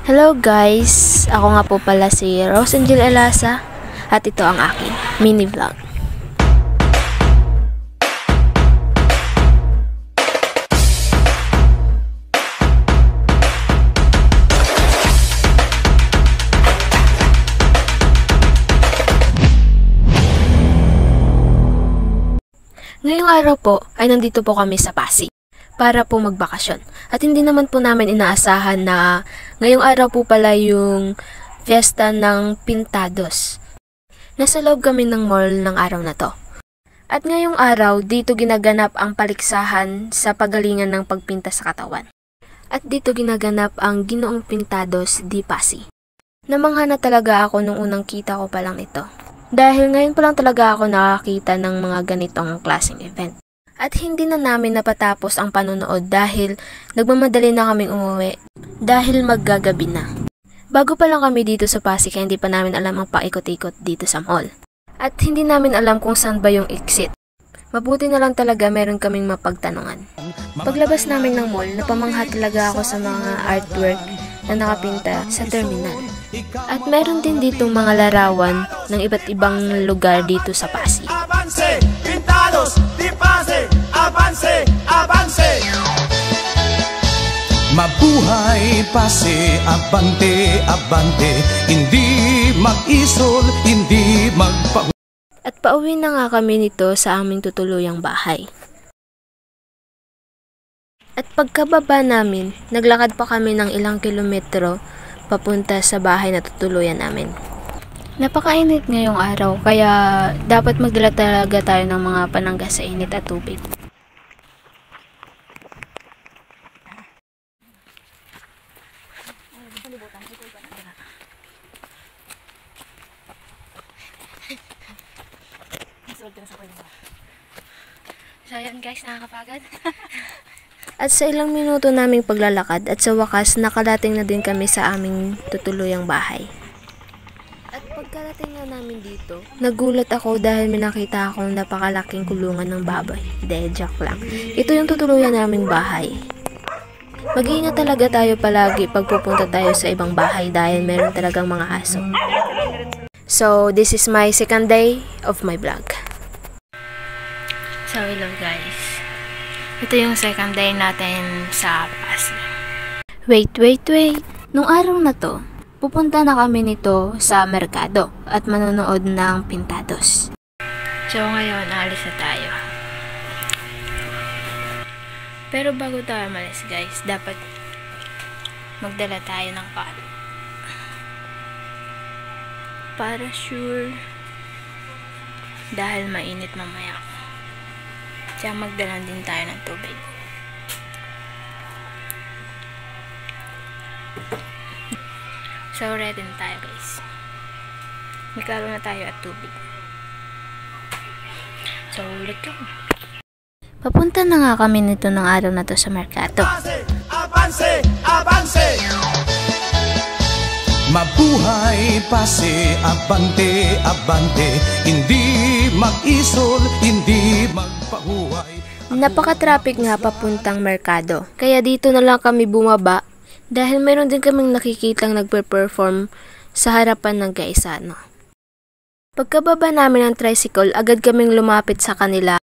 Hello guys! Ako nga po pala si Rosangel Elasa at ito ang aking mini vlog. Ngayong araw po ay nandito po kami sa Pasig para po magbakasyon. At hindi naman po namin inaasahan na ngayong araw po pala yung fiesta ng Pintados. Nasa loob kami ng mall ng araw na to. At ngayong araw, dito ginaganap ang paligsahan sa pagalingan ng pagpinta sa katawan. At dito ginaganap ang Ginoong Pintados di Pasig. Namangha na talaga ako nung unang kita ko pa lang ito. Dahil ngayon pa lang talaga ako nakakita ng mga ganitong klaseng event. At hindi na namin napatapos ang panonood dahil nagmamadali na kaming umuwi dahil maggagabi na. Bago pa lang kami dito sa Pasig, hindi pa namin alam ang paikot-ikot dito sa mall. At hindi namin alam kung saan ba yung exit. Mabuti na lang talaga meron kaming mapagtanungan. Paglabas namin ng mall, napamangha talaga ako sa mga artwork na nakapinta sa terminal. At meron din ditong mga larawan ng iba't ibang lugar dito sa Pasig. Avance, Pintados, di Pasig, avance, avance. Mabuhay Pasig, abante, abante. Hindi mag-isol, hindi magpa. At pauwi na nga kami nito sa aming tutuluyang bahay. At pagkababa namin, naglakad pa kami ng ilang kilometro papunta sa bahay na tutuluyan namin. Napakainit ngayong araw, kaya dapat magdala talaga tayo ng mga panangga sa init at tubig. So yun guys, nakakapagod. At sa ilang minuto naming paglalakad at sa wakas nakarating na din kami sa aming tutuluyang bahay. At pagkarating na namin dito, nagulat ako dahil may nakita akong napakalaking kulungan ng baboy. Dahil joke lang. Ito yung tutuluyan naming bahay. Mag-iingat talaga tayo palagi pag pupunta tayo sa ibang bahay dahil meron talagang mga aso. So this is my second day of my vlog. So hello guys. Ito yung second day natin sa Pasig. Wait. Nung araw na to, pupunta na kami nito sa merkado at manonood ng Pintados. So ngayon, alis na tayo. Pero bago tayo malis guys, dapat magdala tayo ng para sure dahil mainit mamaya. Kaya magdala din tayo ng tubig. So ready na tayo guys. May karo na tayo at tubig. So let's go. Papunta na nga kami nito ng araw na to sa merkado. Avance, avance. Mabuhay Pasig, abante, abante. Hindi mag-isol, hindi magpahuway. Napaka-traffic nga papuntang merkado. Kaya dito na lang kami bumaba dahil meron din kaming nakikitang nagpe-perform sa harapan ng Gaisano. Pagkababa namin ng tricycle, agad kaming lumapit sa kanila.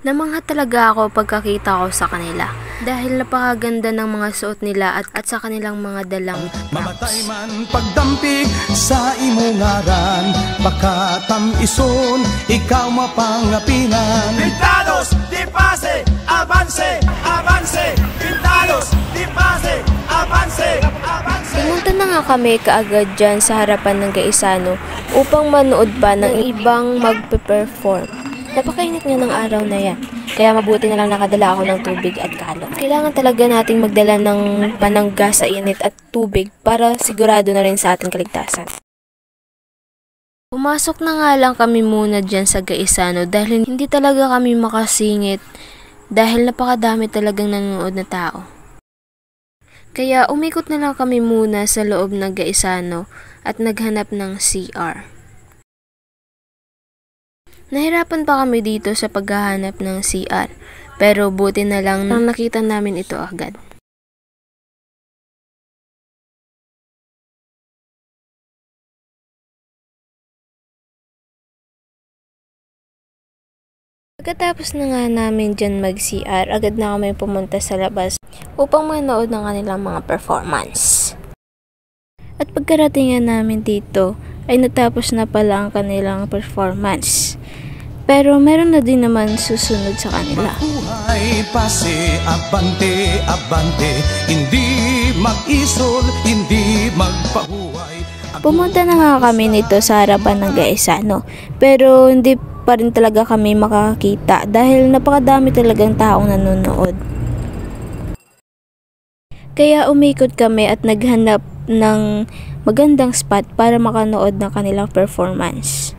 Namangha talaga ako pagkakita ko sa kanila dahil napakaganda ng mga suot nila at sa kanilang mga dalang mamatay man pagdampig sa imungaran, pagkatam ison, ikaw mapangapinan. Pintados, di Pasig, avance, avance. Pintados, di Pasig, avance, avance. Pumunta na nga kami kaagad dyan sa harapan ng Gaisano upang manood pa ng ibang magpe-perform. Napakainit nga ng araw na yan, kaya mabuti na lang nakadala ako ng tubig at kalong. Kailangan talaga nating magdala ng panangga sa init at tubig para sigurado na rin sa ating kaligtasan. Pumasok na nga lang kami muna dyan sa Gaisano dahil hindi talaga kami makasingit dahil napakadami talagang nanonood na tao. Kaya umikot na lang kami muna sa loob ng Gaisano at naghanap ng CR. Nahirapan pa kami dito sa paghahanap ng CR, pero buti na lang nang nakita namin ito agad. Pagkatapos na nga namin dyan mag-CR, agad na kami pumunta sa labas upang manood ng kanilang mga performance. At pagkarating namin dito, ay natapos na pala ang kanilang performance. Pero meron na din naman susunod sa kanila. Mabuhay, pase, abante, abante, hindi mag-isol, hindi magpahuway. Pumunta na nga kami nito sa harapan ng Gaisano, pero hindi pa rin talaga kami makakita dahil napakadami talagang taong nanonood. Kaya umikot kami at naghanap ng magandang spot para makanood ng kanilang performance.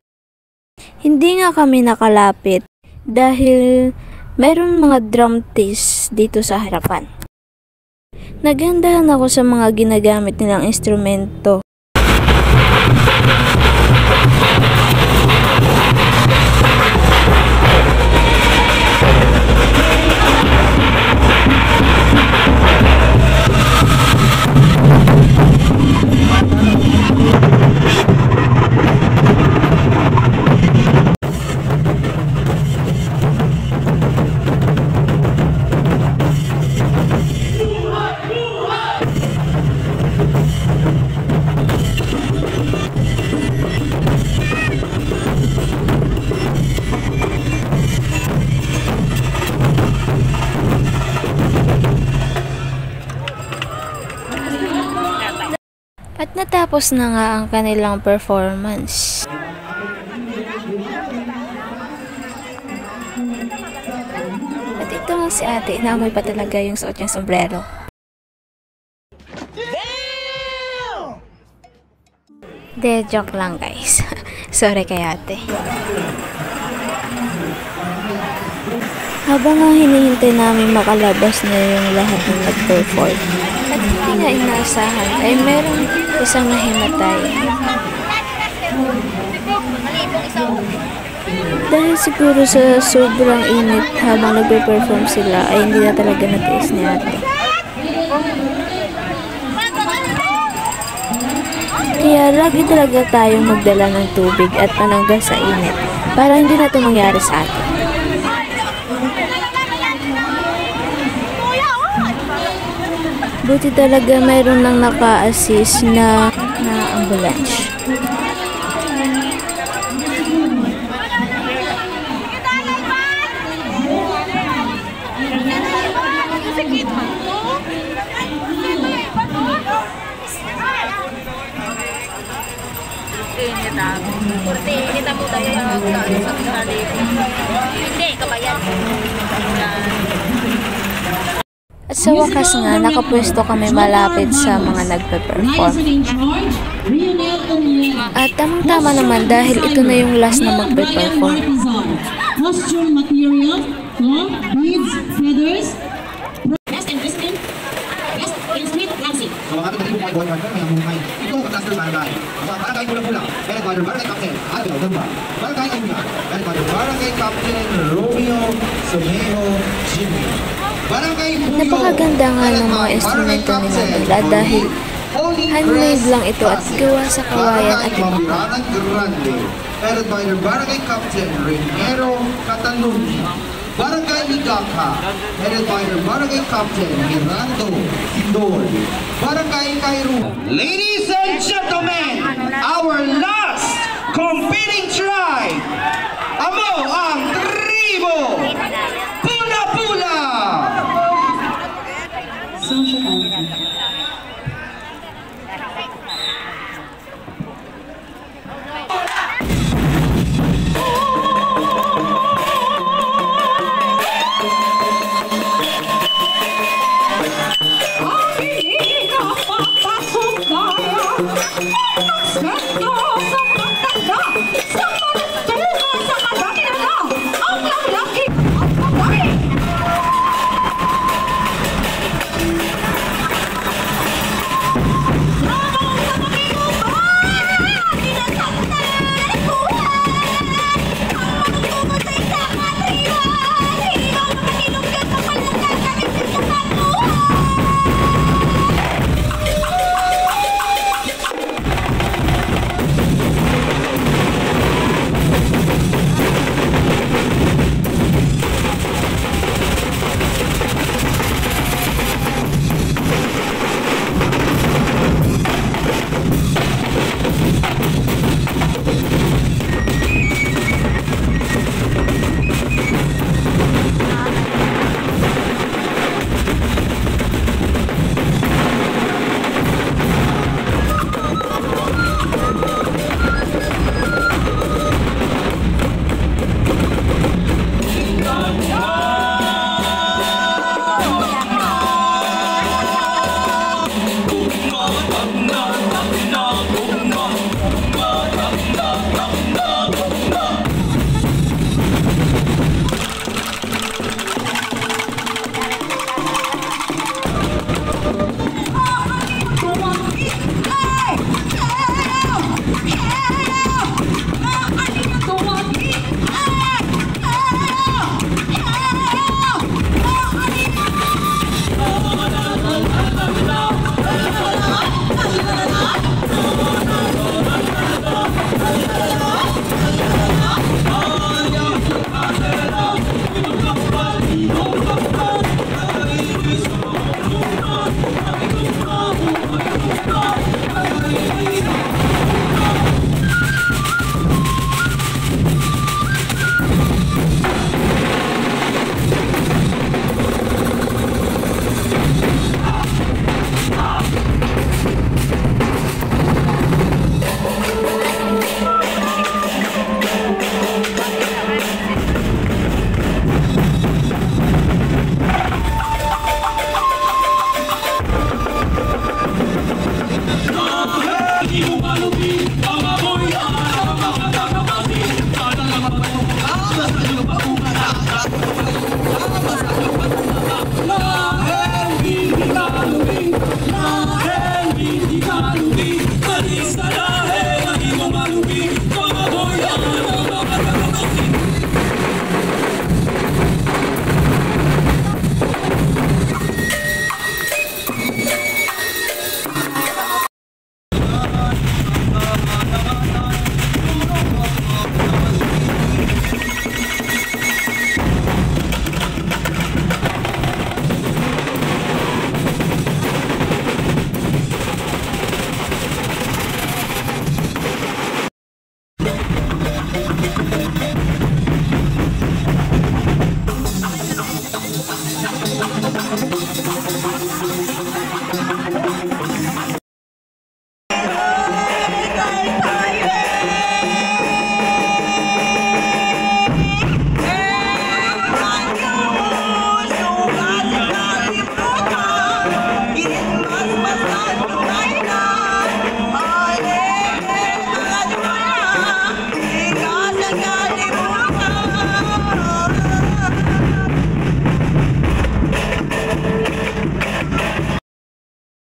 Hindi nga kami nakalapit dahil meron mga drum tees dito sa harapan. Naghandahan ako sa mga ginagamit nilang instrumento. At natapos na nga ang kanilang performance. At ito nga si ate, inaamoy pa talaga yung suot niyang sombrero. De, joke lang guys. Sorry kay ate. Habang nga hinihintay namin makalabas na yung lahat ng nag-perform, at hindi nga inaasahan ay meron isang nahimatay. Dahil siguro sa sobrang init habang nagpe-perform sila ay hindi na talaga natiis ni ate. Kaya lagi talaga tayong magdala ng tubig at pananggal sa init para hindi na ito mangyari sa atin. Buti talaga mayroon nang naka-assist na ambulance. Kita mo tayo sa sali. Hindi, kabayan. At sa wakas nga, nakapwesto kami malapit sa mga nagpe-perform. At tamang-tama naman dahil ito na yung last na magpe-perform. Costume material, beads, feathers. Best in listening. Best in street dancing. So, ang ating naging boy partner, may namumay. Ito ang Master Barangay. Barangay Pulang-Pulang. Barangay Captain, Ate Gamba. Barangay Ayuna. Barangay Captain, Romeo, Sumejo, Jimmy. Napakaganda nga ng mga instrumento nila dahil handmade lang ito at gawa sa kawayan at bangka. Headed by the Barangay Captain Reynero Cataluni. Barangay Ligakha, headed by the Barangay Captain Mirando Indol. Barangay Cairo. Ladies and gentlemen, our last competing tribe, amo ang tribo Pula-Pula.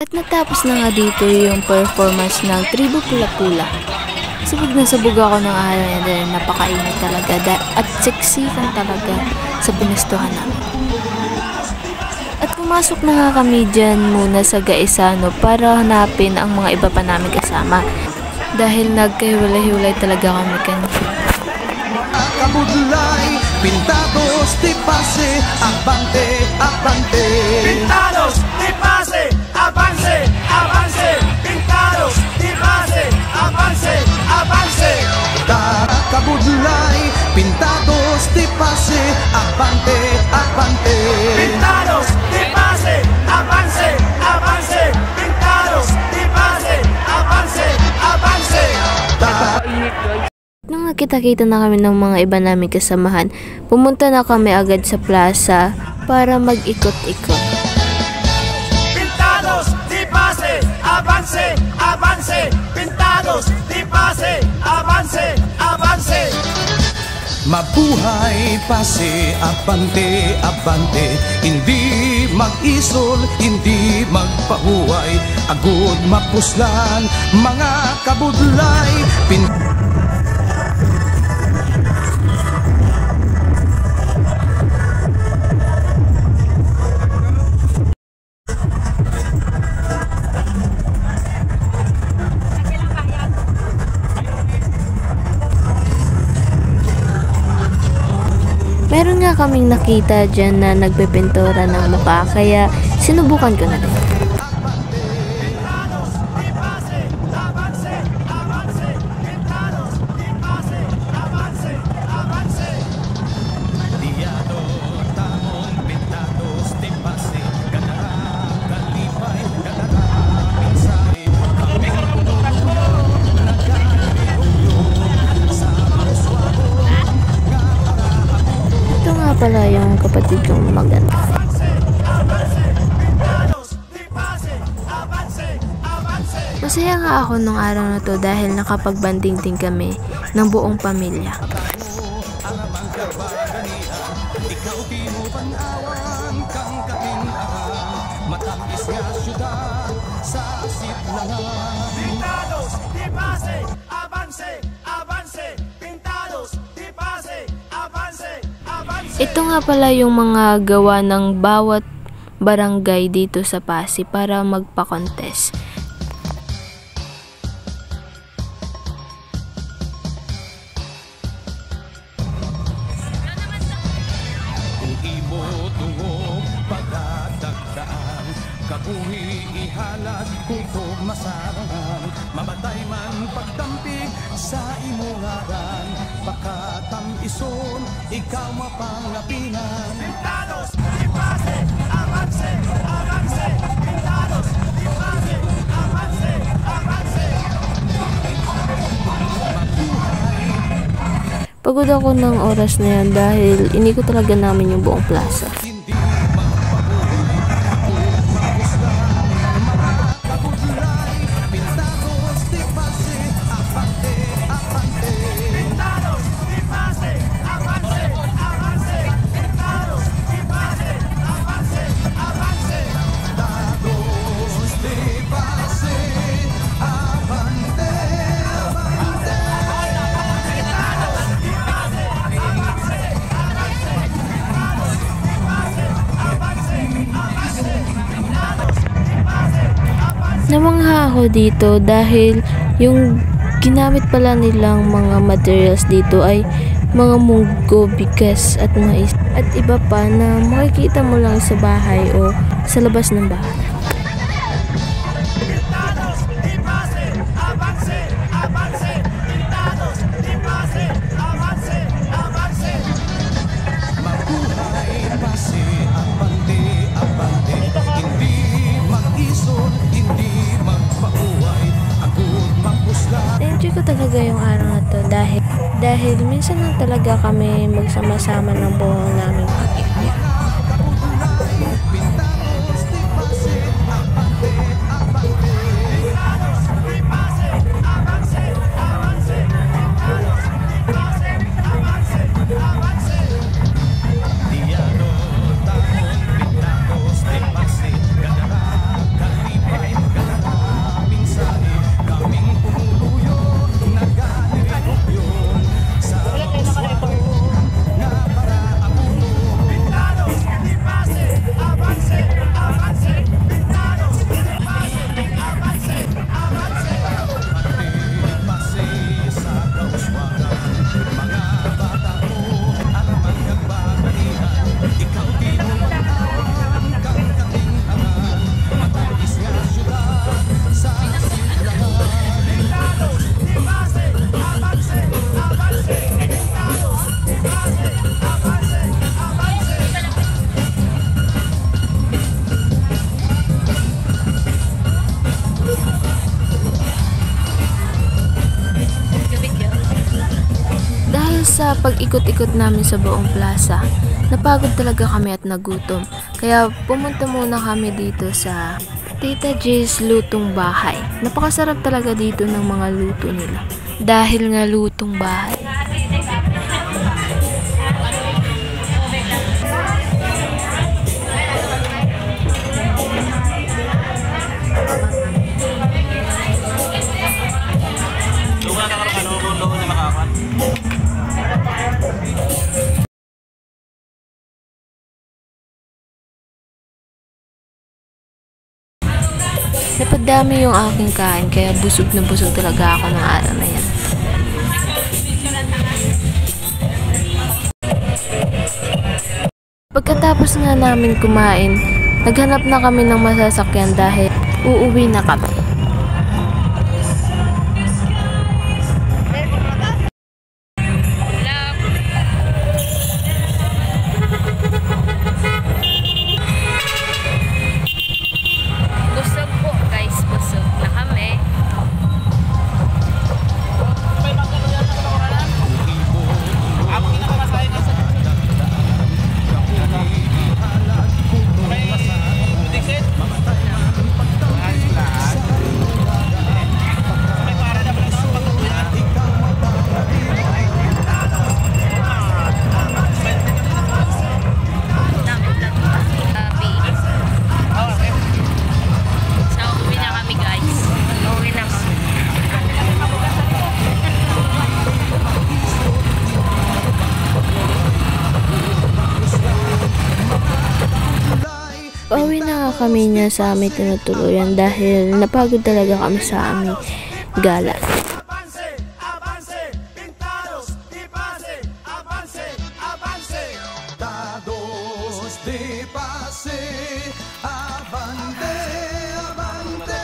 At natapos na nga dito yung performance ng Tribu Pula-Pula. Sabog na sabog ako ng araw na dahil napakainit talaga at seksikan talaga sa pinustuhan namin. At pumasok na nga kami dyan muna sa Gaisano para hanapin ang mga iba pa namin kasama dahil nagkahiwalay-hiwalay talaga kami kanina. Kabudlay, pintados, di pase, abante, abante. Pintados, di pase, avance, avance. Pintados, di pase, avance, avance. Tara kabudlay, pintados, di pase, abante, abante. Pintados, di pase, avance, avance. Pintados, di pase, avance, avance. Nung nakita-kita na kami ng mga iba naming kasamahan, pumunta na kami agad sa plaza para mag-ikot-ikot. Pintados, di pase, avance, avance. Pintados, di pase, avance, avance. Mabuhay pase, abante, abante. Hindi mag-isol, hindi magpahuway. Agud mapuslan, mga kabudlay. Meron nga kaming nakita dyan na nagpipintura ng mukha kaya sinubukan ko na din. Ito nga pala yung kapatid kong maganda. Pintados, di pase, avance, avance. Masaya nga ako nung araw na to dahil nakapagbanding din kami ng buong pamilya. Ikaw tinupanawan kang katinaan, matamis nga syudad sa sitlangan. Pintados, di pase, avance, avance. Pintados, di pase, avance, avance. Ito nga pala yung mga gawa ng bawat barangay dito sa Pasig para magpa-contest. Kabuhi ihalat, kutog masarangan, mamatay man pagdampig sa imungaran, pagkatamison, ikaw mapangapinan. Pintados, di pase, avance, avance. Pintados, di pase, avance, avance. Pagod ako ng oras na yan dahil inikot talaga namin yung buong plaza. Namangha ako dito dahil yung ginamit pala nilang mga materials dito ay mga munggo, bigas at mais at iba pa na makikita mo lang sa bahay o sa labas ng bahay. Pintados, di pase, avance, avance. Pintados, di pase, avance, avance. Mabuhay pasi, abante, abante, hindi mag-isol, hindi magpahuway, agud mapusla. Na-enjoy ko talaga yung araw na to dahil minsan lang talaga kami magsama-sama ng buong naming pamilya. Sa pag-ikot-ikot namin sa buong plaza, napagod talaga kami at nagutom. Kaya pumunta muna kami dito sa Tita J's Lutong Bahay. Napakasarap talaga dito ng mga luto nila. Dahil nga lutong bahay. Napadami yung aking kain kaya busog na busog talaga ako ng araw na yan. Pagkatapos nga namin kumain, naghanap na kami ng masasakyan dahil uuwi na kami. kami niya sa aming tinutuluyan dahil napagod talaga kami sa aming gala. Avance, avance, pintados, di pase, avance, avance. Pintados di pase, abante, abante.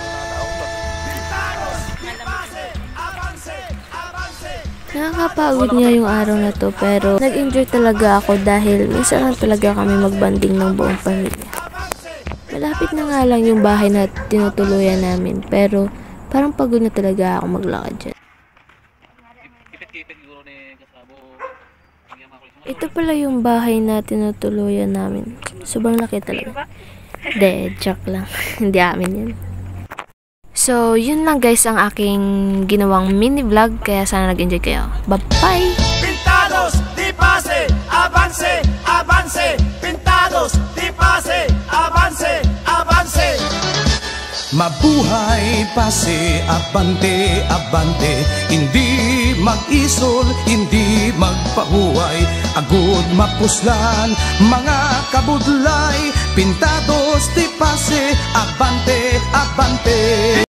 Pintados, di pase, avance, avance. Nakakapagod nga yung araw na to pero nag-enjoy talaga ako dahil minsan lang talaga kami magbanding ng buong pamilya. Malapit na nga lang yung bahay na tinutuluyan namin pero parang pagod na talaga ako maglakad dyan. Ito pala yung bahay na tinutuluyan namin. Sobrang laki talaga. De, joke lang. Hindi amin yun. So, yun lang guys ang aking ginawang mini vlog. Kaya sana nag-enjoy kayo. Bye-bye! Pintados, di pase, avance, avance. Pintados, di pase, avance, avance. Mabuhay pase, abante, abante. Hindi mag-isol, hindi magpahuway. Agud mapuslan, mga kabudlay. Pintados di pase, abante, abante.